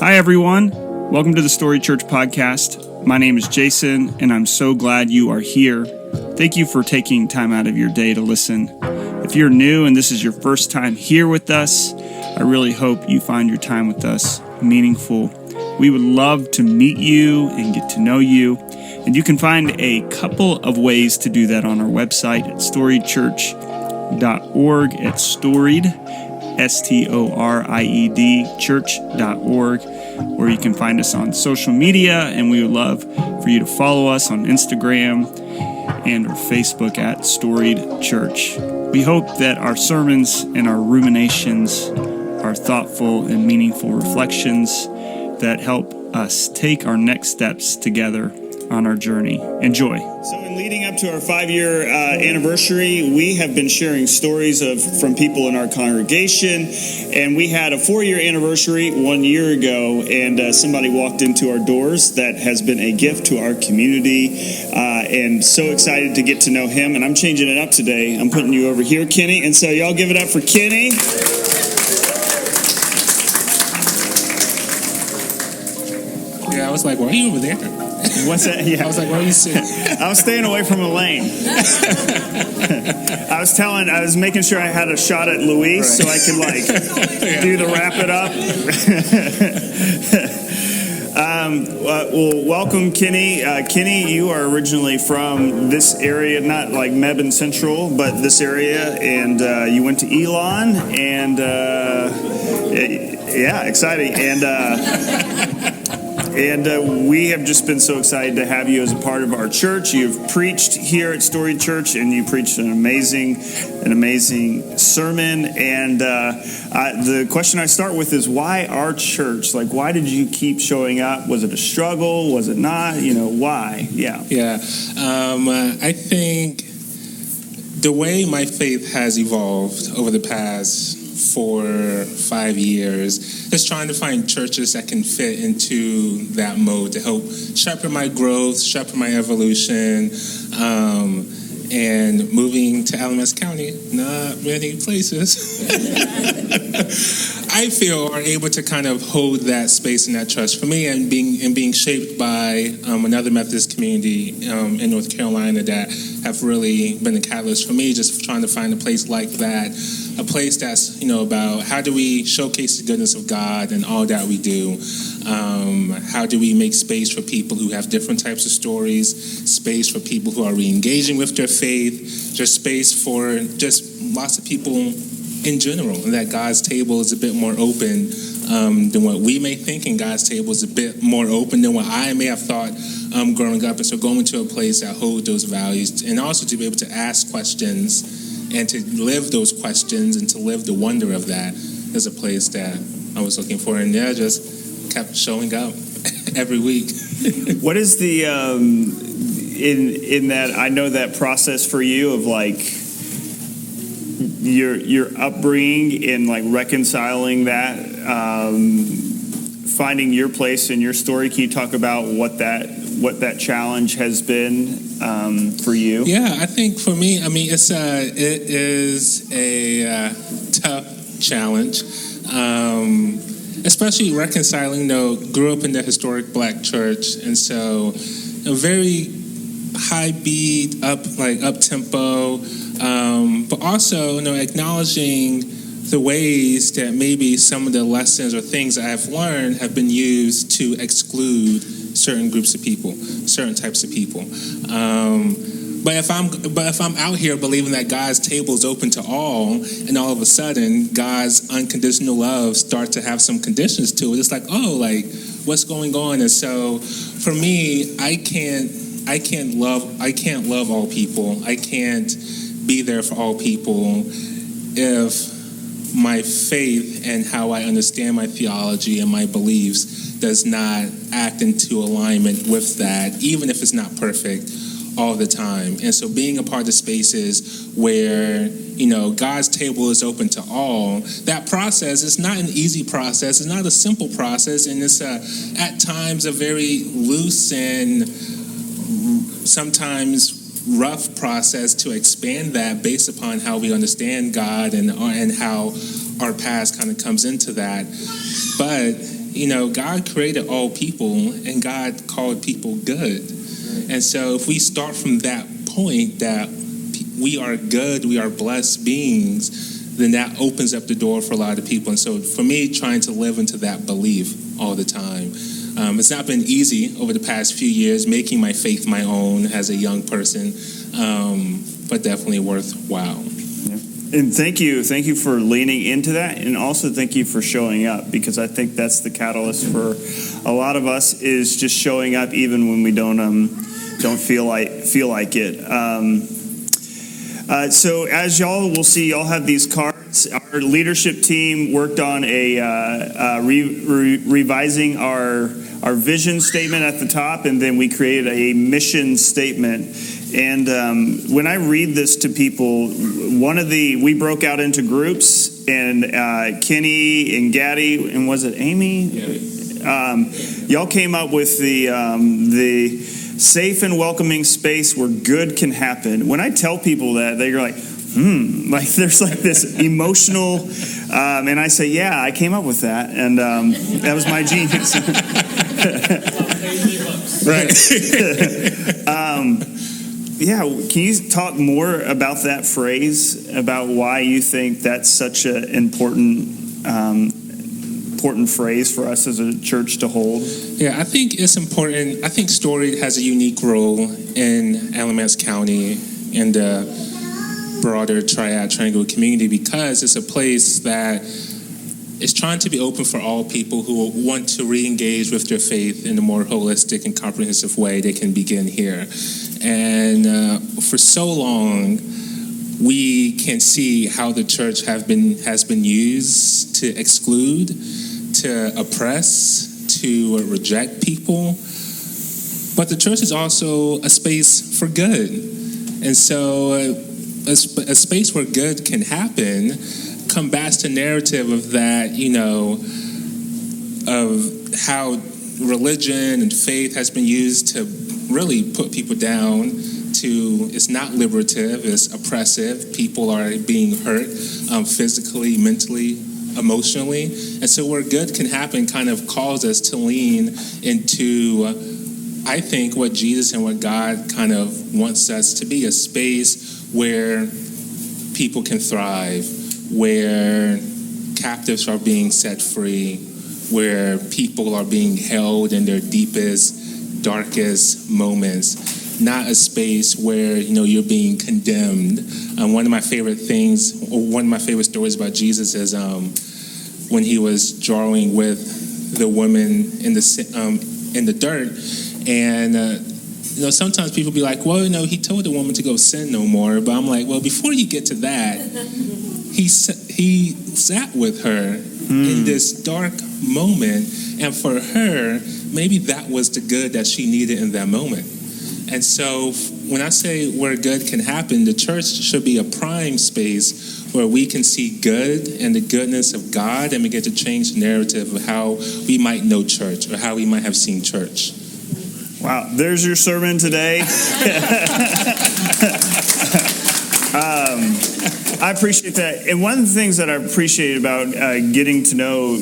Hi, everyone. Welcome to the Storied Church podcast. My name is Jason, and I'm so glad you are here. Thank you for taking time out of your day to listen. If you're new and this is your first time here with us, I really hope you find your time with us meaningful. We would love to meet you and get to know you, and you can find a couple of ways to do that on our website at storiedchurch.org, at storied, STORIED, church.org, or you can find us on social media, and we would love for you to follow us on Instagram and or Facebook at Storied Church. We hope that our sermons and our ruminations are thoughtful and meaningful reflections that help us take our next steps together on our journey. Enjoy. So in leading up to our 5-year anniversary, we have been sharing stories from people in our congregation, and we had a 4-year anniversary 1 year ago, and somebody walked into our doors that has been a gift to our community, and so excited to get to know him. And I'm changing it up today. I'm putting you over here, Kenny, and so y'all give it up for Kenny. Yeah, I was like, why are you over there? What's that? Yeah. I was like, why are you sitting? I was staying away from Elaine. I was making sure I had a shot at Luis, right, so I could do the wrap it up. Well, welcome, Kenny. Kenny, you are originally from this area, not like Mebane Central, but this area, and you went to Elon, and yeah, exciting, and we have just been so excited to have you as a part of our church. You've preached here at Storied Church, and you preached an amazing sermon. And the question I start with is, why our church? Like, why did you keep showing up? Was it a struggle? Was it not? Why? Yeah. I think the way my faith has evolved over the past 4-5 years is trying to find churches that can fit into that mode to help shepherd my growth, shepherd my evolution, and moving to Alamance County, not many places, I feel are able to kind of hold that space in that trust for me, and being shaped by another Methodist community in North Carolina that have really been a catalyst for me, just trying to find a place like that, a place that's, about how do we showcase the goodness of God and all that we do. How do we make space for people who have different types of stories, space for people who are re-engaging with their faith, just space for just lots of people in general, and that God's table is a bit more open than what we may think, and God's table is a bit more open than what I may have thought growing up. And so going to a place that holds those values, and also to be able to ask questions and to live those questions and to live the wonder of that, is a place that I was looking for, and just kept showing up every week. What is the in that? I know that process for you of your upbringing in reconciling that, finding your place in your story. Can you talk about what that challenge has been for you? Yeah, I think for me, it is a tough challenge, especially reconciling. Grew up in the historic Black church, and so a very high beat, up tempo, but also acknowledging the ways that maybe some of the lessons or things that I've learned have been used to exclude certain groups of people, certain types of people. But if I'm out here believing that God's table is open to all, and all of a sudden God's unconditional love starts to have some conditions to it, it's what's going on? And so for me, I can't love all people. I can't be there for all people if my faith and how I understand my theology and my beliefs does not act into alignment with that, even if it's not perfect all the time. And so being a part of spaces where, God's table is open to all, that process is not an easy process. It's not a simple process. And it's at times a very loose and sometimes rough process to expand that based upon how we understand God and how our past kind of comes into that. But God created all people, and God called people good. And so if we start from that point that we are good, we are blessed beings, then that opens up the door for a lot of people. And so for me, trying to live into that belief all the time. It's not been easy over the past few years, making my faith my own as a young person, but definitely worthwhile. And thank you for leaning into that, and also thank you for showing up, because I think that's the catalyst for a lot of us, is just showing up even when we don't feel like it. So as y'all will see, y'all have these cards. Our leadership team worked on revising our vision statement at the top, and then we created a mission statement. And when I read this to people, we broke out into groups, and Kenny and Gaddy, and was it Amy? Yeah. Y'all came up with the safe and welcoming space where good can happen. When I tell people that, they're like, like there's like this emotional, and I say, yeah, I came up with that, and that was my genius. Right. Yeah, can you talk more about that phrase, about why you think that's such an important phrase for us as a church to hold? Yeah, I think it's important. I think Storied has a unique role in Alamance County and the broader Triangle community, because it's a place that is trying to be open for all people who want to re-engage with their faith in a more holistic and comprehensive way. They can begin here. And for so long, we can see how the church has been used to exclude, to oppress, to reject people. But the church is also a space for good. And so a space where good can happen combats the narrative of that, of how religion and faith has been used to really put people down, to it's not liberative, it's oppressive. People are being hurt physically, mentally, emotionally. And so where good can happen kind of calls us to lean into, I think, what Jesus and what God kind of wants us to be, a space where people can thrive, where captives are being set free, where people are being held in their deepest, darkest moments, not a space where you're being condemned. One of my favorite stories about Jesus is when he was drawing with the woman in the dirt, and sometimes people be like, well, he told the woman to go sin no more. But I'm like, well, before you get to that, he sat with her in this dark moment, and for her, maybe that was the good that she needed in that moment. And so when I say where good can happen, the church should be a prime space where we can see good and the goodness of God, and begin to change the narrative of how we might know church or how we might have seen church. Wow, there's your sermon today. I appreciate that. And one of the things that I appreciate about getting to know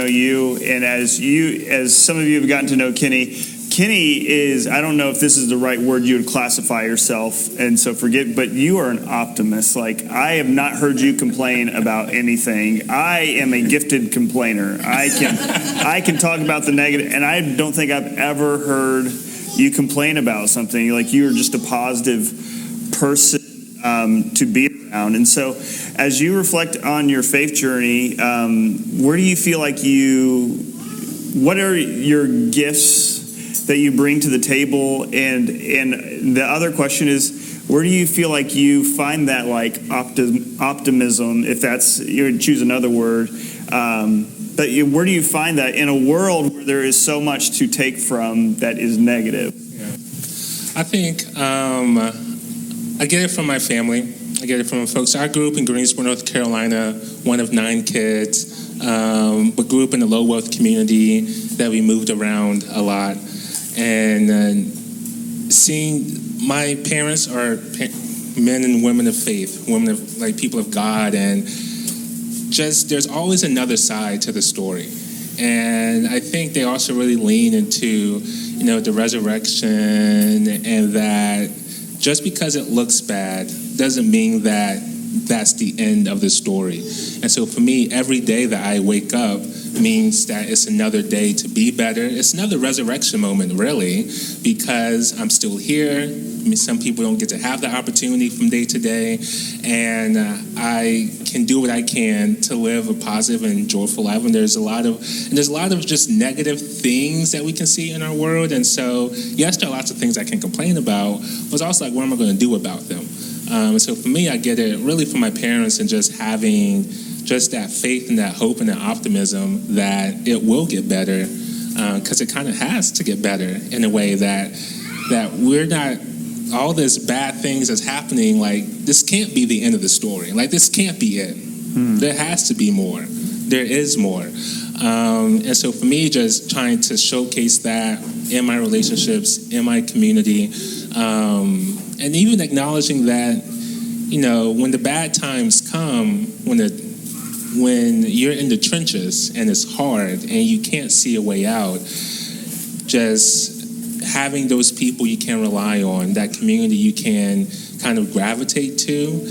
you, and as some of you have gotten to know Kenny is, I don't know if this is the right word you would classify yourself, and so forget, but you are an optimist. Like, I have not heard you complain about anything. I am a gifted complainer. I can talk about the negative, and I don't think I've ever heard you complain about something. Like, you are just a positive person to be around. And so as you reflect on your faith journey, where do you feel like what are your gifts that you bring to the table? And the other question is, where do you feel like you find that optimism, if that's, you would choose another word, but where do you find that in a world where there is so much to take from that is negative? Yeah. I think I get it from my family. I get it from my folks. I grew up in Greensboro, North Carolina, one of 9 kids, but grew up in a low-wealth community that we moved around a lot. And seeing my parents are men and women of faith, women of people of God, and just there's always another side to the story. And I think they also really lean into, the resurrection, and that just because it looks bad doesn't mean that that's the end of the story. And so for me, every day that I wake up means that it's another day to be better. It's another resurrection moment, really, because I'm still here. I mean, some people don't get to have the opportunity from day to day, and I can do what I can to live a positive and joyful life. And there's a lot of just negative things that we can see in our world. And so, yes, there are lots of things I can complain about, but it's also like, what am I going to do about them? And so for me, I get it really from my parents, and just having just that faith and that hope and that optimism that it will get better, because it kind of has to get better in a way that we're not, all this bad things that's happening, like, this can't be the end of the story. Like, this can't be it. There has to be more. There is more. And so for me, just trying to showcase that in my relationships, in my community, and even acknowledging that, when the bad times come, when you're in the trenches and it's hard and you can't see a way out, just having those people you can rely on, that community you can kind of gravitate to,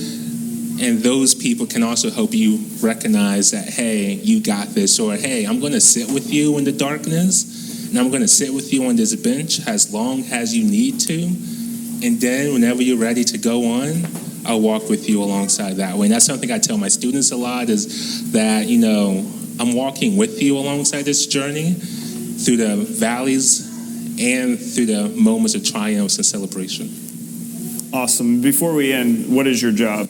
and those people can also help you recognize that, hey, you got this, or hey, I'm going to sit with you in the darkness, and I'm going to sit with you on this bench as long as you need to, and then whenever you're ready to go on, I'll walk with you alongside that way. And that's something I tell my students a lot, is that, I'm walking with you alongside this journey through the valleys and through the moments of triumphs and celebration. Awesome. Before we end, what is your job?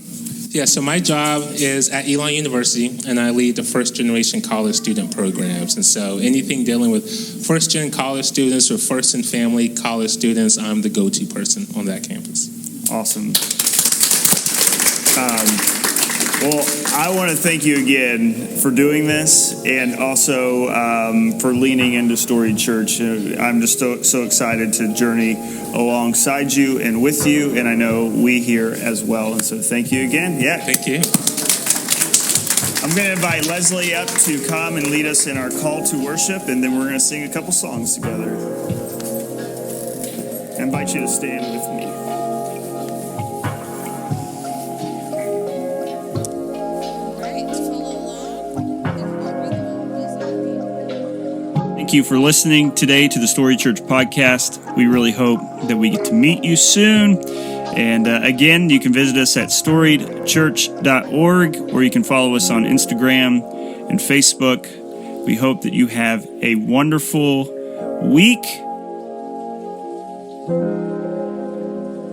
Yeah, so my job is at Elon University, and I lead the first-generation college student programs. And so anything dealing with first-gen college students or first-and-family college students, I'm the go-to person on that campus. Awesome. Well, I want to thank you again for doing this, and also for leaning into Storied Church. I'm just so excited to journey alongside you and with you, and I know we here as well. And so thank you again. Yeah. Thank you. I'm going to invite Leslie up to come and lead us in our call to worship, and then we're going to sing a couple songs together. I invite you to stand with me. Thank you for listening today to the Storied Church podcast. We really hope that we get to meet you soon. And again, you can visit us at storiedchurch.org, or you can follow us on Instagram and Facebook. We hope that you have a wonderful week.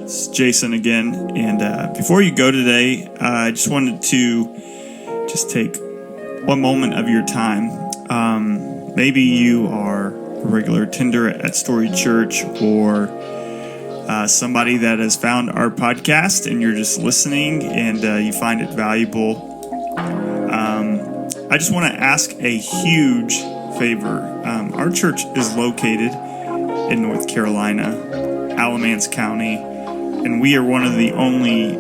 It's Jason again. And before you go today, I just wanted to just take one moment of your time. Maybe you are a regular attender at Storied Church, or somebody that has found our podcast and you're just listening and you find it valuable. I just want to ask a huge favor. Our church is located in North Carolina, Alamance County, and we are one of the only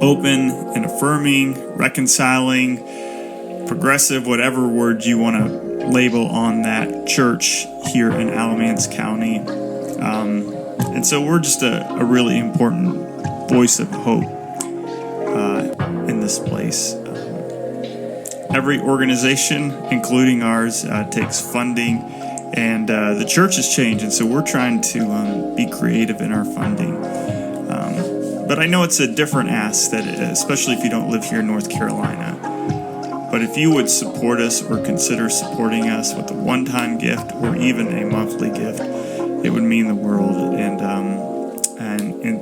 open and affirming, reconciling, progressive, whatever word you want to label on that church here in Alamance County. And so we're just a really important voice of hope in this place. Every organization, including ours, takes funding, and the church has changed, and so we're trying to be creative in our funding. But I know it's a different ask, that especially if you don't live here in North Carolina. But if you would support us or consider supporting us with a one-time gift or even a monthly gift, it would mean the world. And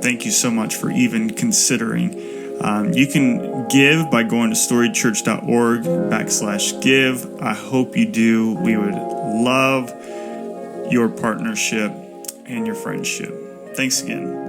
thank you so much for even considering. You can give by going to storiedchurch.org/give. I hope you do. We would love your partnership and your friendship. Thanks again.